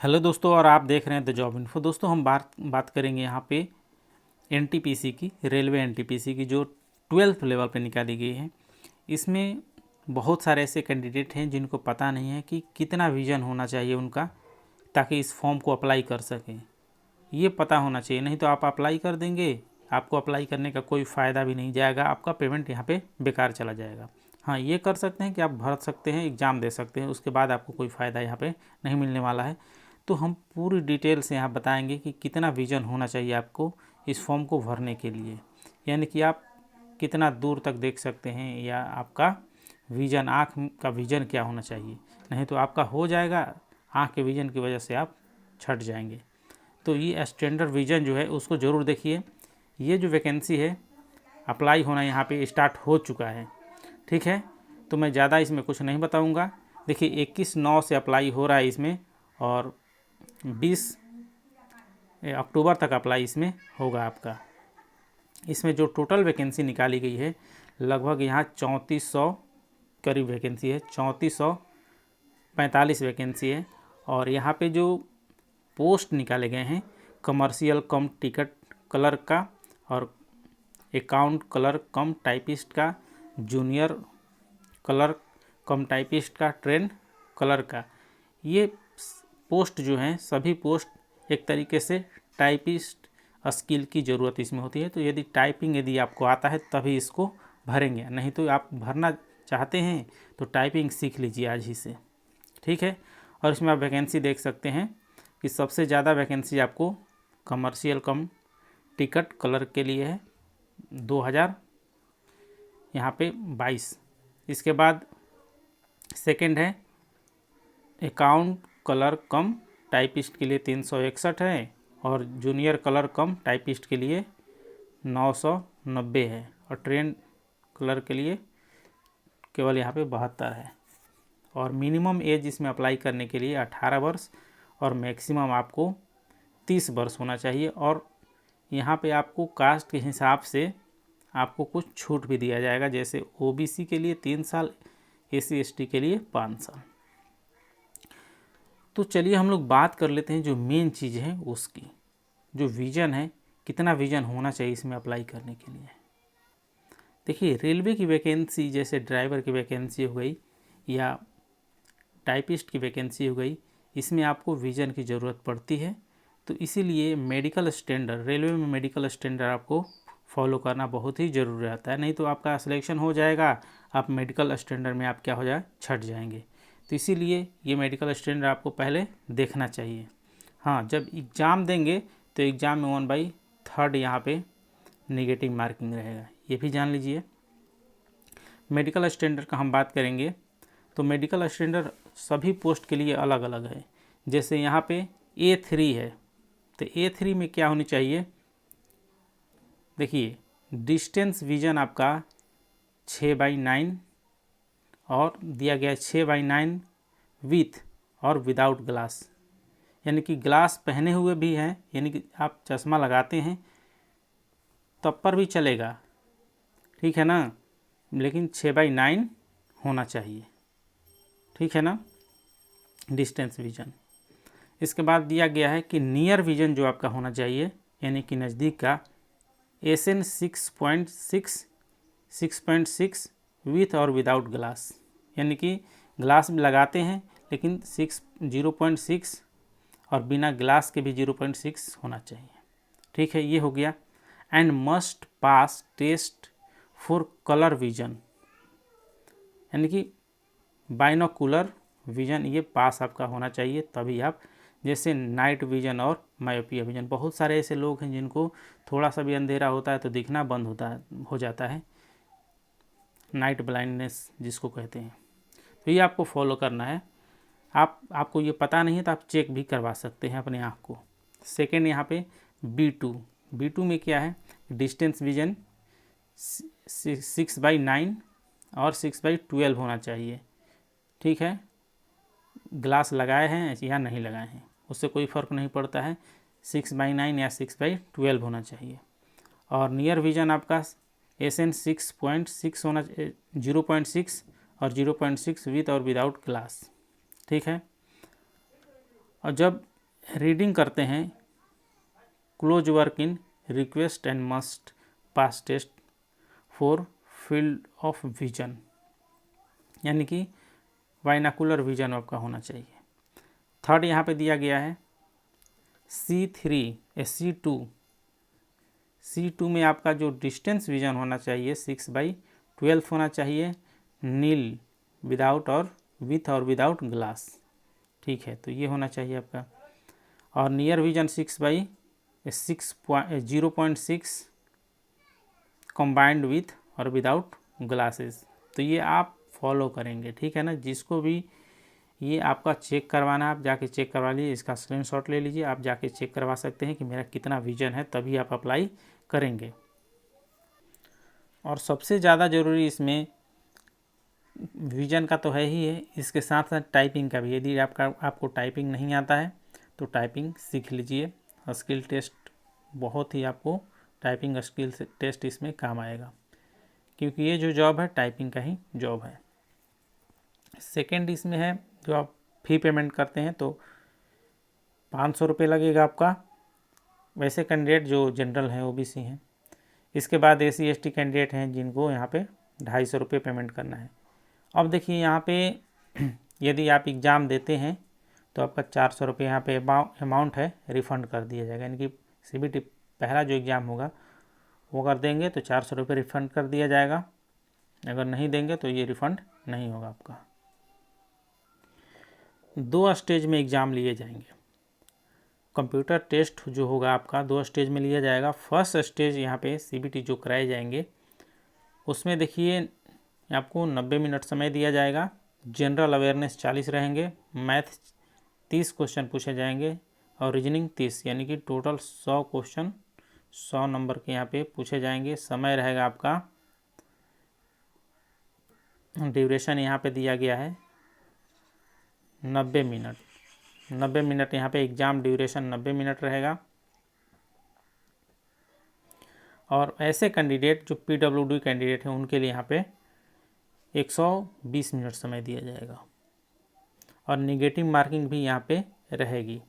Hello दोस्तों, और आप देख रहे हैं द जॉब इन्फो। दोस्तों हम बात करेंगे यहाँ पे एनटीपीसी की, रेलवे एनटीपीसी की, जो 12th लेवल पे निकाली गई है। इसमें बहुत सारे ऐसे कैंडिडेट हैं जिनको पता नहीं है कि कितना विजन होना चाहिए उनका, ताकि इस फॉर्म को अप्लाई कर सकें। ये पता होना चाहिए, नहीं तो आप अप्लाई कर देंगे, आपको अप्लाई करने का कोई फ़ायदा भी नहीं जाएगा, आपका पेमेंट यहाँ पे बेकार चला जाएगा। हाँ, ये कर सकते हैं कि आप भर सकते हैं, एग्ज़ाम दे सकते हैं, उसके बाद आपको कोई फ़ायदा यहाँ पे नहीं मिलने वाला है। तो हम पूरी डिटेल से यहाँ बताएंगे कि कितना विजन होना चाहिए आपको इस फॉर्म को भरने के लिए, यानी कि आप कितना दूर तक देख सकते हैं, या आपका विजन, आँख का विजन क्या होना चाहिए। नहीं तो आपका हो जाएगा, आँख के विजन की वजह से आप छट जाएंगे। तो ये स्टैंडर्ड विजन जो है उसको ज़रूर देखिए। ये जो वैकेंसी है, अप्लाई होना यहाँ पे स्टार्ट हो चुका है, ठीक है। तो मैं ज़्यादा इसमें कुछ नहीं बताऊँगा। देखिए 21/9 से अप्लाई हो रहा है इसमें, और 20 अक्टूबर तक अप्लाई इसमें होगा आपका। इसमें जो टोटल वैकेंसी निकाली गई है, लगभग यहाँ 3400 करीब वैकेंसी है, 3445 वैकेंसी है। और यहाँ पे जो पोस्ट निकाले गए हैं, कमर्शियल कम टिकट कलर का, और अकाउंट कलर कम टाइपिस्ट का, जूनियर कलर कम टाइपिस्ट का, ट्रेन कलर का, ये पोस्ट जो हैं सभी पोस्ट एक तरीके से टाइपिस्ट स्किल की ज़रूरत इसमें होती है। तो यदि टाइपिंग यदि आपको आता है तभी इसको भरेंगे, नहीं तो आप भरना चाहते हैं तो टाइपिंग सीख लीजिए आज ही से, ठीक है। और इसमें आप वैकेंसी देख सकते हैं कि सबसे ज़्यादा वैकेंसी आपको कमर्शियल कम टिकट कलर के लिए है, 2000 यहाँ पे 22। इसके बाद सेकंड है अकाउंट कलर कम टाइपिस्ट के लिए 361 है, और जूनियर कलर कम टाइपिस्ट के लिए 990 है, और ट्रेन कलर के लिए केवल यहाँ पे 72 है। और मिनिमम एज इसमें अप्लाई करने के लिए 18 वर्ष, और मैक्सिमम आपको 30 वर्ष होना चाहिए। और यहाँ पे आपको कास्ट के हिसाब से आपको कुछ छूट भी दिया जाएगा, जैसे ओबीसी के लिए 3 साल, एससी एसटी के लिए 5 साल। तो चलिए हम लोग बात कर लेते हैं जो मेन चीज़ है उसकी, जो विज़न है, कितना विज़न होना चाहिए इसमें अप्लाई करने के लिए। देखिए रेलवे की वैकेंसी, जैसे ड्राइवर की वैकेंसी हो गई या टाइपिस्ट की वैकेंसी हो गई, इसमें आपको विज़न की ज़रूरत पड़ती है। तो इसीलिए मेडिकल स्टैंडर्ड, रेलवे में मेडिकल स्टैंडर्ड आपको फॉलो करना बहुत ही ज़रूरी रहता है, नहीं तो आपका सिलेक्शन हो जाएगा, आप मेडिकल स्टैंडर्ड में आप क्या हो जाए, छट जाएंगे। तो इसीलिए ये मेडिकल स्टैंडर्ड आपको पहले देखना चाहिए। हाँ, जब एग्ज़ाम देंगे तो एग्ज़ाम में 1/3 यहाँ पे नेगेटिव मार्किंग रहेगा, ये भी जान लीजिए। मेडिकल स्टैंडर्ड का हम बात करेंगे तो मेडिकल स्टैंडर्ड सभी पोस्ट के लिए अलग अलग है। जैसे यहाँ पे A3 है, तो A3 में क्या होनी चाहिए, देखिए डिस्टेंस विजन आपका 6/9 और दिया गया है 6/9 विथ और विदाउट ग्लास, यानी कि ग्लास पहने हुए भी हैं, यानी कि आप चश्मा लगाते हैं तब पर भी चलेगा, ठीक है ना, लेकिन 6/9 होना चाहिए, ठीक है ना, डिस्टेंस विजन। इसके बाद दिया गया है कि नियर विजन जो आपका होना चाहिए, यानी कि नज़दीक का, SN 6.6 विथ और विदाउट ग्लास, यानी कि ग्लास लगाते हैं लेकिन 0.6 और बिना ग्लास के भी 0.6 होना चाहिए, ठीक है, ये हो गया। And must pass test for colour vision, यानी कि बाइनोकुलर विजन ये पास आपका होना चाहिए, तभी आप, जैसे नाइट विजन और मायोपिया विजन, बहुत सारे ऐसे लोग हैं जिनको थोड़ा सा भी अंधेरा होता है तो दिखना बंद हो जाता है, नाइट ब्लाइंडनेस जिसको कहते हैं। तो ये आपको फॉलो करना है। आपको ये पता नहीं है तो आप चेक भी करवा सकते हैं अपने आँख को। सेकेंड यहाँ पे B2 में क्या है, डिस्टेंस विजन 6/9 और 6/12 होना चाहिए, ठीक है, ग्लास लगाए हैं या नहीं लगाए हैं उससे कोई फ़र्क नहीं पड़ता है, 6/9 या 6/12 होना चाहिए। और नियर विजन आपका SN 6.6 होना, 0.6 और 0.6 विथ और विदाउट ग्लास, ठीक है। और जब रीडिंग करते हैं, close work in request and must pass test for field of vision, यानी कि बाइनाकुलर विजन आपका होना चाहिए। थर्ड यहाँ पे दिया गया है C2 में आपका जो डिस्टेंस विजन होना चाहिए 6/12 होना चाहिए, नील विदाउट और विथ और विदाउट ग्लास, ठीक है, तो ये होना चाहिए आपका। और नियर विजन 0.6 कम्बाइंड विथ और विदाउट ग्लासेस, तो ये आप फॉलो करेंगे, ठीक है ना। जिसको भी ये आपका चेक करवाना है आप जाके चेक करवा लीजिए, इसका स्क्रीनशॉट ले लीजिए, आप जाके चेक करवा सकते हैं कि मेरा कितना विजन है, तभी आप अप्लाई करेंगे। और सबसे ज़्यादा ज़रूरी इसमें विजन का तो है ही है, इसके साथ साथ टाइपिंग का भी। यदि आपको टाइपिंग नहीं आता है तो टाइपिंग सीख लीजिए। स्किल टेस्ट बहुत ही आपको टाइपिंग स्किल टेस्ट इसमें काम आएगा, क्योंकि ये जो जॉब है टाइपिंग का ही जॉब है। सेकेंड इसमें है जो आप फी पेमेंट करते हैं तो 500 रुपये लगेगा आपका, वैसे कैंडिडेट जो जनरल हैं OBC हैं। इसके बाद SC ST कैंडिडेट हैं जिनको यहाँ पे 250 रुपये पेमेंट करना है। अब देखिए यहाँ पे यदि आप एग्ज़ाम देते हैं तो आपका 400 रुपये यहाँ पे अमाउंट है रिफ़ंड कर दिया जाएगा, यानी कि CBT पहला जो एग्ज़ाम होगा वो अगर देंगे तो 400 रुपये रिफ़ंड कर दिया जाएगा, अगर नहीं देंगे तो ये रिफ़ंड नहीं होगा आपका। 2 स्टेज में एग्ज़ाम लिए जाएंगे। कंप्यूटर टेस्ट जो होगा आपका 2 स्टेज में लिया जाएगा। फर्स्ट स्टेज यहाँ पे CBT जो कराए जाएंगे उसमें देखिए आपको 90 मिनट समय दिया जाएगा। जनरल अवेयरनेस 40 रहेंगे, मैथ 30 क्वेश्चन पूछे जाएंगे और रीजनिंग 30, यानी कि टोटल 100 क्वेश्चन 100 नंबर के यहाँ पे पूछे जाएंगे। समय रहेगा आपका, ड्यूरेशन यहाँ पे दिया गया है 90 मिनट। 90 मिनट यहाँ पे एग्ज़ाम ड्यूरेशन 90 मिनट रहेगा। और ऐसे कैंडिडेट जो PWD कैंडिडेट हैं उनके लिए यहाँ पे 120 मिनट समय दिया जाएगा और निगेटिव मार्किंग भी यहाँ पे रहेगी,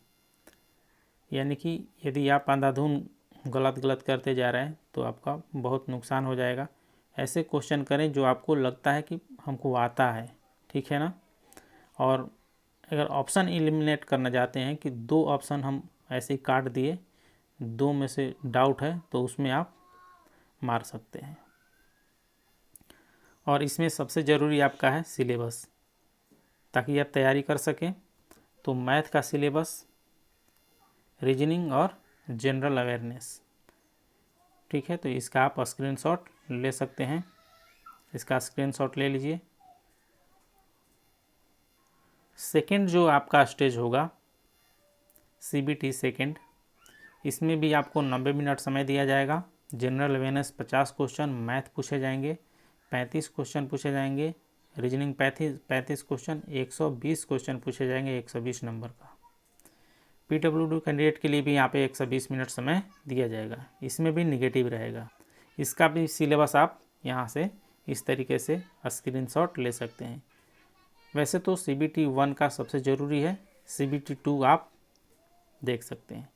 यानी कि यदि आप अंधाधुंध गलत करते जा रहे हैं तो आपका बहुत नुकसान हो जाएगा। ऐसे क्वेश्चन करें जो आपको लगता है कि हमको आता है, ठीक है ना। और अगर ऑप्शन एलिमिनेट करना चाहते हैं कि 2 ऑप्शन हम ऐसे ही काट दिए, 2 में से डाउट है तो उसमें आप मार सकते हैं। और इसमें सबसे ज़रूरी आपका है सिलेबस, ताकि आप तैयारी कर सकें। तो मैथ का सिलेबस, रीजनिंग और जनरल अवेयरनेस, ठीक है, तो इसका आप स्क्रीनशॉट ले सकते हैं, इसका स्क्रीनशॉट ले लीजिए। सेकंड जो आपका स्टेज होगा CBT सेकंड, इसमें भी आपको 90 मिनट समय दिया जाएगा। जनरल अवेयरनेस 50 क्वेश्चन, मैथ पूछे जाएंगे 35 क्वेश्चन पूछे जाएंगे, रीजनिंग 35 क्वेश्चन, 120 क्वेश्चन पूछे जाएंगे 120 नंबर का। PWD कैंडिडेट के लिए भी यहाँ पे 120 मिनट समय दिया जाएगा, इसमें भी निगेटिव रहेगा। इसका भी सिलेबस आप यहाँ से इस तरीके से स्क्रीनशॉट ले सकते हैं। वैसे तो CBT 1 का सबसे ज़रूरी है, CBT 2 आप देख सकते हैं।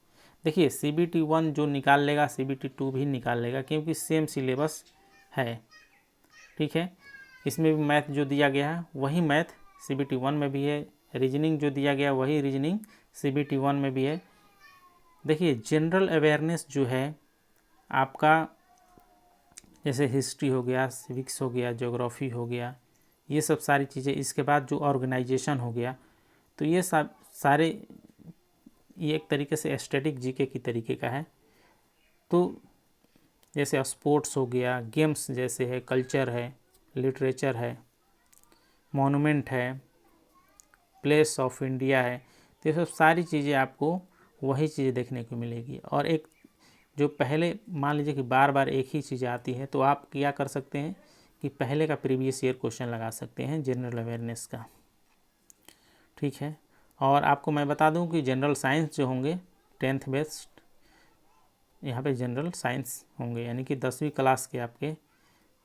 देखिए CBT 1 जो निकाल लेगा CBT 2 भी निकाल लेगा, क्योंकि सेम सिलेबस है, ठीक है। इसमें भी मैथ जो दिया गया है वही मैथ CBT 1 में भी है, रीजनिंग जो दिया गया वही रीजनिंग CBT 1 में भी है। देखिए जनरल अवेयरनेस जो है आपका, जैसे हिस्ट्री हो गया, सिविक्स हो गया, ज्योग्राफी हो गया, ये सब सारी चीज़ें, इसके बाद जो ऑर्गेनाइजेशन हो गया, तो ये सब सारे ये एक तरीके से स्टैटिक GK की तरीके का है। तो जैसे स्पोर्ट्स हो गया, गेम्स जैसे है, कल्चर है, लिटरेचर है, मॉन्यूमेंट है, प्लेस ऑफ इंडिया है, तो ये सब सारी चीज़ें आपको वही चीज़ें देखने को मिलेगी। और एक जो पहले मान लीजिए कि बार बार एक ही चीज़ आती है, तो आप क्या कर सकते हैं कि पहले का प्रीवियस ईयर क्वेश्चन लगा सकते हैं जनरल अवेयरनेस का, ठीक है। और आपको मैं बता दूं कि जनरल साइंस जो होंगे 10th बेस्ड, यहाँ पे जनरल साइंस होंगे, यानी कि 10वीं क्लास के आपके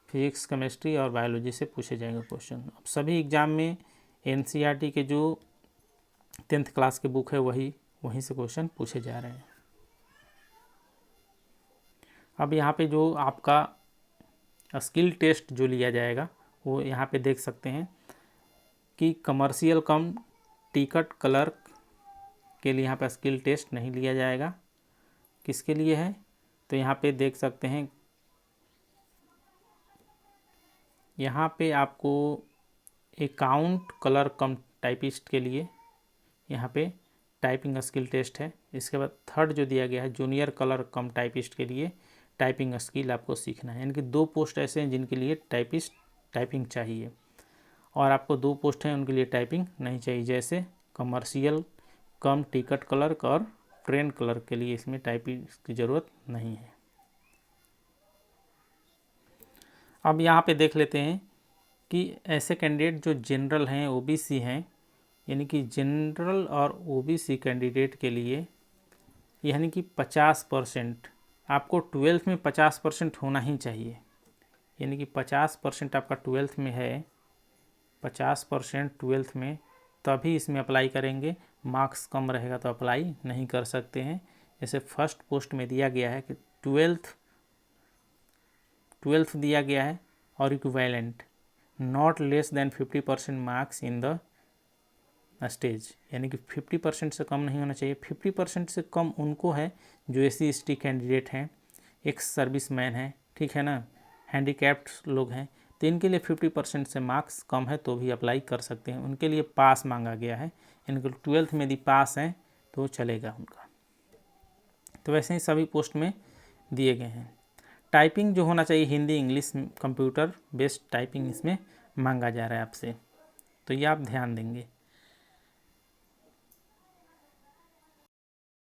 फिजिक्स, केमिस्ट्री और बायोलॉजी से पूछे जाएंगे क्वेश्चन। अब सभी एग्ज़ाम में NCERT के जो 10th क्लास के बुक है वही वहीं से क्वेश्चन पूछे जा रहे हैं। अब यहाँ पे जो आपका स्किल टेस्ट जो लिया जाएगा वो यहाँ पे देख सकते हैं कि कमर्शियल कम टिकट क्लर्क के लिए यहाँ पे स्किल टेस्ट नहीं लिया जाएगा। किसके लिए है, तो यहाँ पे देख सकते हैं, यहाँ पे आपको अकाउंट क्लर्क कम टाइपिस्ट के लिए यहाँ पे टाइपिंग स्किल टेस्ट है। इसके बाद थर्ड जो दिया गया है जूनियर क्लर्क कम टाइपिस्ट के लिए टाइपिंग स्किल आपको सीखना है। यानी कि 2 पोस्ट ऐसे हैं जिनके लिए टाइपिंग चाहिए और आपको 2 पोस्ट हैं उनके लिए टाइपिंग नहीं चाहिए, जैसे कमर्शियल कम टिकट क्लर्क और ट्रेन क्लर्क के लिए इसमें टाइपिंग की ज़रूरत नहीं है। अब यहाँ पे देख लेते हैं कि ऐसे कैंडिडेट जो जनरल हैं, ओबीसी हैं, यानी कि जनरल और ओबीसी कैंडिडेट के लिए यानी कि 50% आपको 12th में 50% होना ही चाहिए। यानी कि 50% आपका 12th में है, 50% 12th में, तभी इसमें अप्लाई करेंगे। मार्क्स कम रहेगा तो अप्लाई नहीं कर सकते हैं। जैसे फर्स्ट पोस्ट में दिया गया है कि 12th दिया गया है और equivalent not less than 50% marks in the stage, यानी कि 50% से कम नहीं होना चाहिए। 50% से कम उनको है जो SC/ST कैंडिडेट हैं, एक्स सर्विसमैन हैं, ठीक है ना, हैंडीकैप्ड लोग हैं, तो इनके लिए 50% से मार्क्स कम है तो भी अप्लाई कर सकते हैं। उनके लिए पास मांगा गया है, इनको 12th में यदि पास हैं तो चलेगा उनका। तो वैसे ही सभी पोस्ट में दिए गए हैं। टाइपिंग जो होना चाहिए Hindi English computer based typing इसमें मांगा जा रहा है आपसे, तो ये आप ध्यान देंगे।